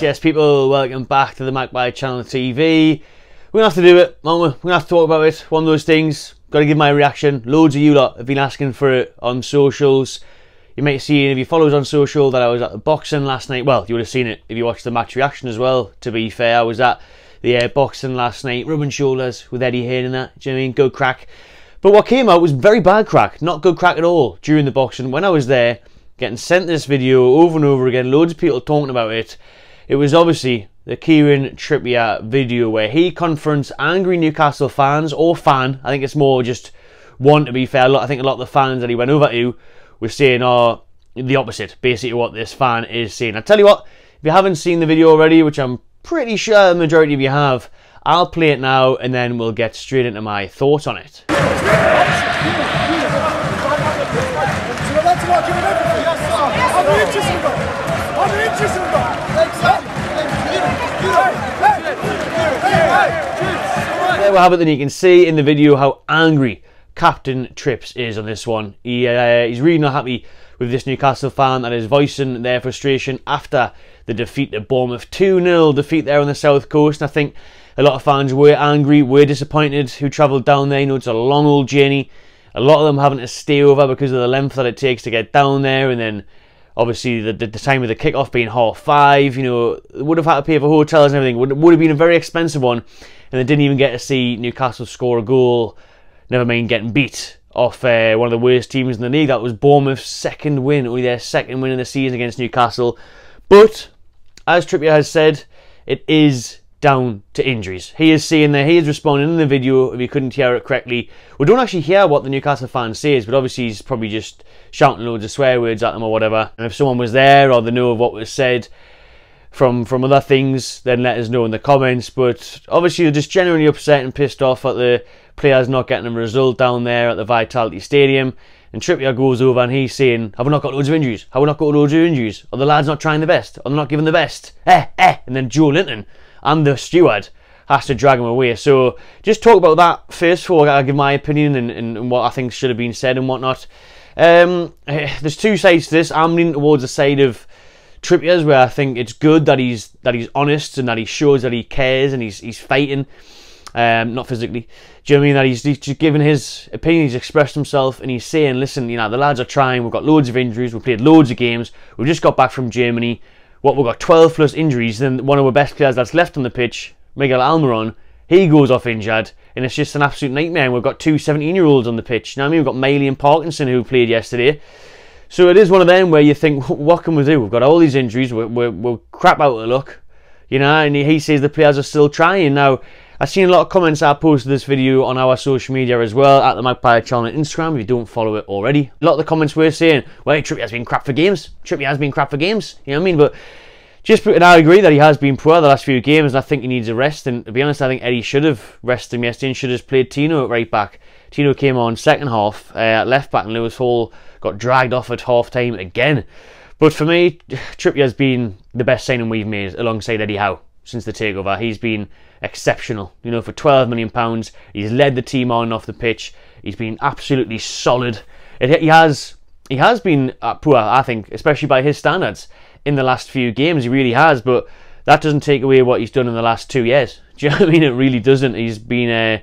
Yes, people, welcome back to the Magpie Channel TV. We're going to have to do it, aren't we? We're going to have to talk about it. One of those things. Got to give my reaction. Loads of you lot have been asking for it on socials. You might have seen, if you follow us on social, that I was at the boxing last night. Well, you would have seen it if you watched the match reaction as well, to be fair. I was at the boxing last night, rubbing shoulders with Eddie Hearn and that. Do you know what I mean? Good crack. But what came out was very bad crack. Not good crack at all during the boxing. When I was there, getting sent this video over and over again, loads of people talking about it. It was obviously the Kieran Trippier video where he confronts angry Newcastle fans, or fan. I think it's more just one, to be fair. I think a lot of the fans that he went over to were saying the opposite, basically what this fan is saying. I tell you what, if you haven't seen the video already, which I'm pretty sure the majority of you have, I'll play it now and then we'll get straight into my thoughts on it. There we have it, then you can see in the video how angry Captain Trips is on this one. He's really not happy with this Newcastle fan that is voicing their frustration after the defeat at Bournemouth. 2-0 defeat there on the south coast. And I think a lot of fans were angry, were disappointed, who travelled down there. You know, it's a long old journey. A lot of them having to stay over because of the length that it takes to get down there, and then obviously the time of the kickoff being 5:30. You know, they would have had to pay for hotels and everything. Would have been a very expensive one, and they didn't even get to see Newcastle score a goal. Never mind getting beat off one of the worst teams in the league. That was Bournemouth's second win, only their second win in the season against Newcastle. But as Trippier has said, it is down to injuries. He is saying that he is responding in the video, if you couldn't hear it correctly. We don't actually hear what the Newcastle fan says, but obviously he's probably just shouting loads of swear words at them or whatever. And if someone was there or they know of what was said from other things, then let us know in the comments. But obviously they're just genuinely upset and pissed off at the players not getting a result down there at the Vitality Stadium. And Trippier goes over and he's saying, have we not got loads of injuries? Have we not got loads of injuries? Are the lads not trying the best? Are they not giving the best? And then Joe Linton and the steward has to drag him away. So just talk about that first before I give my opinion and what I think should have been said and whatnot. There's two sides to this. I'm leaning towards the side of Trippier's, where I think it's good that he's honest and that he shows that he cares and he's fighting, not physically. Do you know what I mean? That he's just giving his opinion, he's expressed himself, and he's saying, listen, you know, the lads are trying, we've got loads of injuries, we've played loads of games, we've just got back from Germany. We've got 12 plus injuries, then one of our best players that's left on the pitch, Miguel Almiron, he goes off injured, and it's just an absolute nightmare. And we've got two 17-year-olds on the pitch. You know what I mean? We've got Miley and Parkinson who played yesterday. So it is one of them where you think, what can we do? We've got all these injuries, we're crap out of luck, you know, and he says the players are still trying. Now, I've seen a lot of comments. I posted this video on our social media as well, at the Magpie Channel on Instagram, if you don't follow it already. A lot of the comments were saying, well, Trippier has been crap for games. Trippier has been crap for games. You know what I mean? But just, and I agree that he has been poor the last few games, and I think he needs a rest. And to be honest, I think Eddie should have rested him yesterday and should have played Tino at right back. Tino came on second half at left back, and Lewis Hall got dragged off at half time again. But for me, Trippier has been the best signing we've made alongside Eddie Howe since the takeover. He's been exceptional. You know, for £12 million, he's led the team on and off the pitch. He's been absolutely solid. He has been poor, I think, especially by his standards in the last few games. He really has, but that doesn't take away what he's done in the last 2 years. Do you know what I mean? It really doesn't. He's been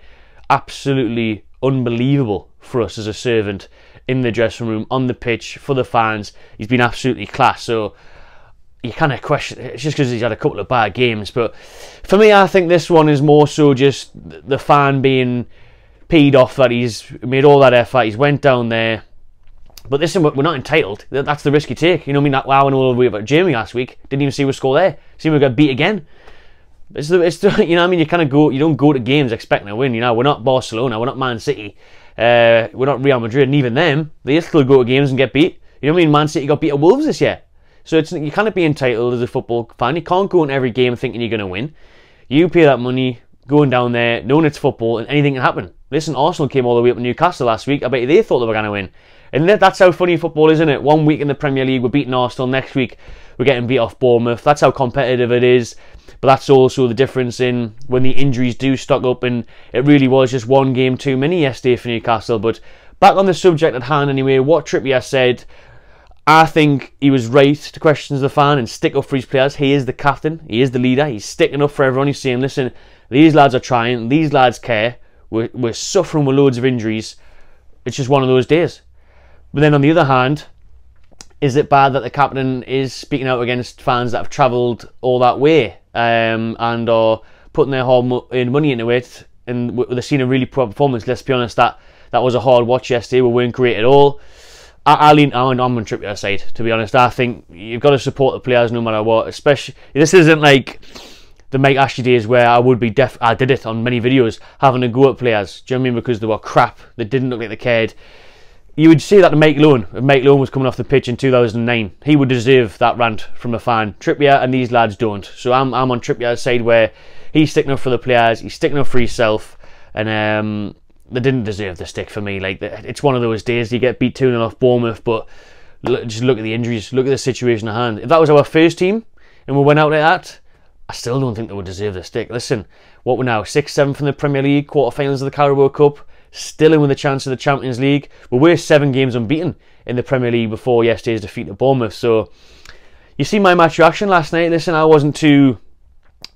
absolutely unbelievable for us as a servant in the dressing room, on the pitch, for the fans. He's been absolutely class. So you kind of question, it's just because he's had a couple of bad games. But for me, I think this one is more so just the fan being peed off that he's made all that effort. He's went down there. But listen, we're not entitled. That's the risk you take. You know what I mean? That wow, I went all the way about Germany last week. Didn't even see us score there. See, we got beat again. It's you know what I mean? You kind of go. You don't go to games expecting to win. You know, we're not Barcelona. We're not Man City. We're not Real Madrid. And even them, they still go to games and get beat. You know what I mean? Man City got beat at Wolves this year. So you can't be entitled as a football fan. You can't go in every game thinking you're going to win. You pay that money, going down there, knowing it's football, and anything can happen. Listen, Arsenal came all the way up to Newcastle last week. I bet you they thought they were going to win. And that's how funny football is, isn't it? 1 week in the Premier League, we're beating Arsenal. Next week, we're getting beat off Bournemouth. That's how competitive it is. But that's also the difference in when the injuries do stock up. And it really was just one game too many yesterday for Newcastle. But back on the subject at hand anyway, what Trippier said, I think he was right to question the fan and stick up for his players. He is the captain. He is the leader. He's sticking up for everyone. He's saying, listen, these lads are trying. These lads care. We're suffering with loads of injuries. It's just one of those days. But then on the other hand, is it bad that the captain is speaking out against fans that have travelled all that way and are putting their hard-earned money into it, and they've seen a really poor performance? Let's be honest, that was a hard watch yesterday. We weren't great at all. I'm on Trippier's side, to be honest. I think you've got to support the players no matter what. Especially, this isn't like the Mike Ashley days where I would be I did it on many videos, having to go at players. Do you know what I mean? Because they were crap. They didn't look like they cared. You would say that to Mike Loan. If Mike Loan was coming off the pitch in 2009, he would deserve that rant from a fan. Trippier and these lads don't. So I'm on Trippier's side, where he's sticking up for the players. He's sticking up for himself, and they didn't deserve the stick for me. Like, it's one of those days you get beat 2-0 off Bournemouth, but just look at the injuries, look at the situation at hand. If that was our first team and we went out like that, I still don't think they would deserve the stick. Listen, what we're now, 6th, 7th in the Premier League, quarterfinals of the Carabao Cup, still in with a chance of the Champions League. We were 7 games unbeaten in the Premier League before yesterday's defeat at Bournemouth. So you see my match reaction last night. Listen, I wasn't too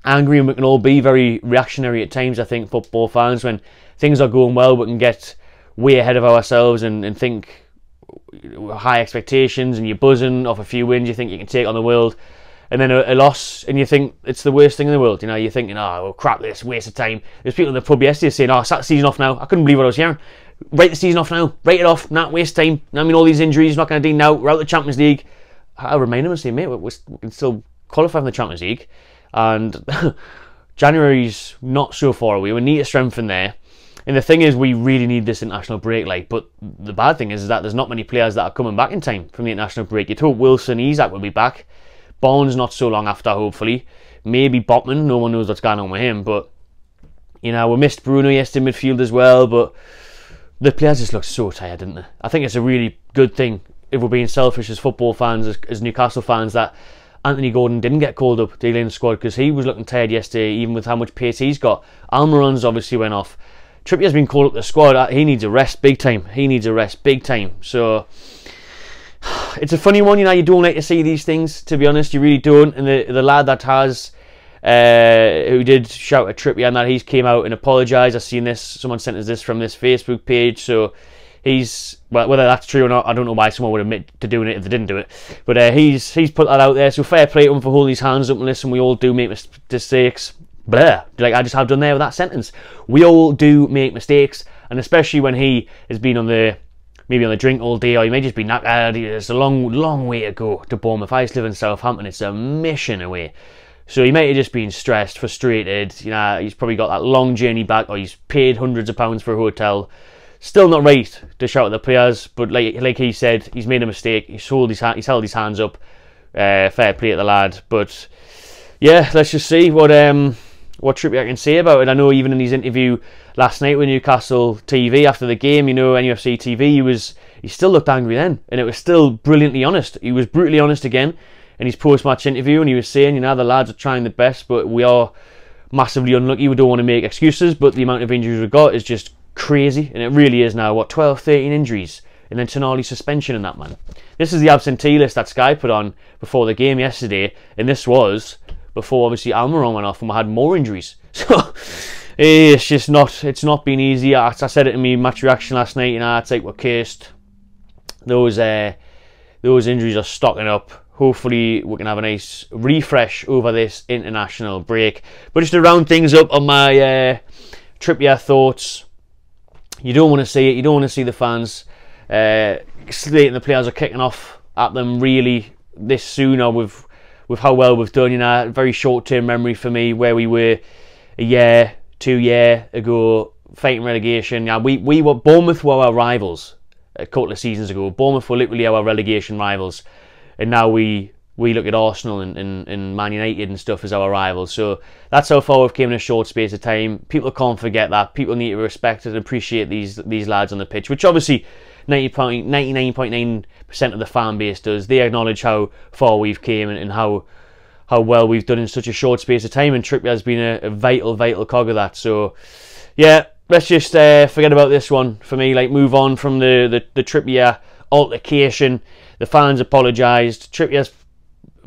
angry, and we can all be very reactionary at times, I think, football fans. When things are going well, we can get way ahead of ourselves and think high expectations, and you're buzzing off a few wins, you think you can take on the world, and then a loss and you think it's the worst thing in the world. You know, you're thinking, oh, well, crap, this waste of time. There's people in the pub yesterday saying, oh, start the season off now. I couldn't believe what I was hearing. Write the season off now. Write it off. Not waste time. I mean, all these injuries, not going to do now. We're out of the Champions League. I remind them and say, mate, we can still qualify for the Champions League, and January's not so far away. We need to strengthen there. And the thing is, we really need this international break. But the bad thing is that there's not many players that are coming back in time from the international break. You'd hope Wilson, Isak will be back. Barnes not so long after, hopefully. Maybe Botman. No one knows what's going on with him. But, you know, we missed Bruno yesterday in midfield as well. But the players just look so tired, didn't they? I think it's a really good thing, if we're being selfish as football fans, as Newcastle fans, that Anthony Gordon didn't get called up to the England squad, because he was looking tired yesterday, even with how much pace he's got. Almiron's obviously went off. Trippier's been called up to the squad. He needs a rest big time. He needs a rest big time. So it's a funny one, you know. You don't like to see these things, to be honest. You really don't. And the lad that has, who did shout at Trippier and that, he's came out and apologised. I've seen this. Someone sent us this from this Facebook page. So he's, well, whether that's true or not, I don't know why someone would admit to doing it if they didn't do it. But he's put that out there. So fair play to him for holding his hands up. And listen, we all do make mistakes. Blah, like I just have done there with that sentence. We all do make mistakes, and especially when he has been on the drink all day, or he may just be knackered. It's a long way to go to Bournemouth. I used to live in Southampton. It's a mission away. So he might have just been stressed, frustrated. You know, he's probably got that long journey back, or he's paid hundreds of pounds for a hotel. Still not right to shout at the players, but like he said, he's made a mistake. He's held his hands up. Fair play to the lad. But yeah, let's just see what Trippier can say about it. I know even in his interview last night with Newcastle TV after the game, you know, NUFC TV, he still looked angry then, and it was still brilliantly honest. He was brutally honest again in his post-match interview, and he was saying, you know, the lads are trying their best, but we are massively unlucky. We don't want to make excuses, but the amount of injuries we've got is just crazy, and it really is now, what, 12, 13 injuries, and then Tonali suspension in that, man. This is the absentee list that Sky put on before the game yesterday, and this was before obviously Almiron went off and we had more injuries. So it's not been easy. I said it in my match reaction last night, you know, it's like we're cursed. Those injuries are stocking up. Hopefully we can have a nice refresh over this international break. But just to round things up on my Trippier thoughts, you don't want to see it. You don't want to see the fans slating the players are kicking off at them really this soon, or with how well we've done. You know, very short-term memory for me where we were a year, 2 years ago fighting relegation. Yeah, Bournemouth were our rivals a couple of seasons ago. Bournemouth were literally our relegation rivals, and now we look at Arsenal and Man United and stuff as our rivals. So that's how far we've came in a short space of time. People can't forget that. People need to respect and appreciate these lads on the pitch, which obviously 99.9% of the fan base does. They acknowledge how far we've came and how well we've done in such a short space of time, and Trippier has been a vital cog of that. So yeah, let's just forget about this one for me. Like, move on from the Trippier altercation. The fans apologised. Trippier's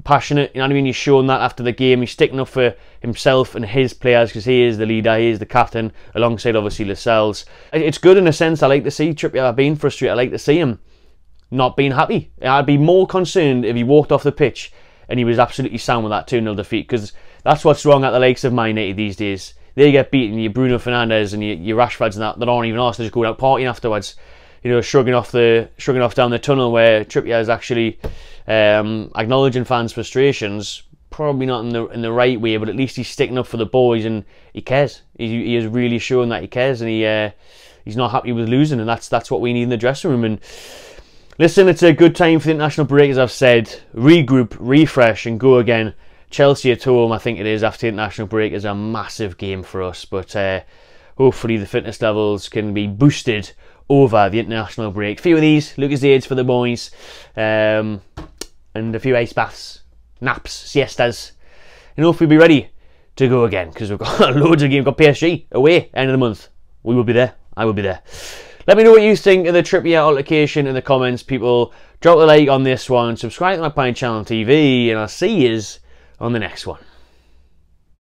passionate, you know what I mean? He's shown that after the game. He's sticking up for himself and his players because he is the leader, he is the captain, alongside obviously Lascelles. It's good in a sense. I like to see Trippier being frustrated. I like to see him not being happy. I'd be more concerned if he walked off the pitch and he was absolutely sound with that 2-0 defeat, because that's what's wrong at the likes of Man United these days. They get beaten, your Bruno Fernandes and your Rashfords and that aren't even asked to just go out partying afterwards. You know, shrugging off down the tunnel, where Trippier is actually acknowledging fans' frustrations, probably not in the right way, but at least he's sticking up for the boys and he cares. He is really showing that he cares, and he's not happy with losing, and that's what we need in the dressing room. And listen, it's a good time for the international break, as I've said. Regroup, refresh, and go again. Chelsea at home, I think it is, after the international break, is a massive game for us, but hopefully the fitness levels can be boosted over the international break. A few of these Lucas aids for the boys, and a few ice baths, naps, siestas, and hopefully be ready to go again, because we've got loads of games. We've got PSG away end of the month. We will be there. I will be there. Let me know what you think of the Trippier altercation in the comments, people. Drop a like on this one, subscribe to my Pine Channel TV, and I'll see you on the next one.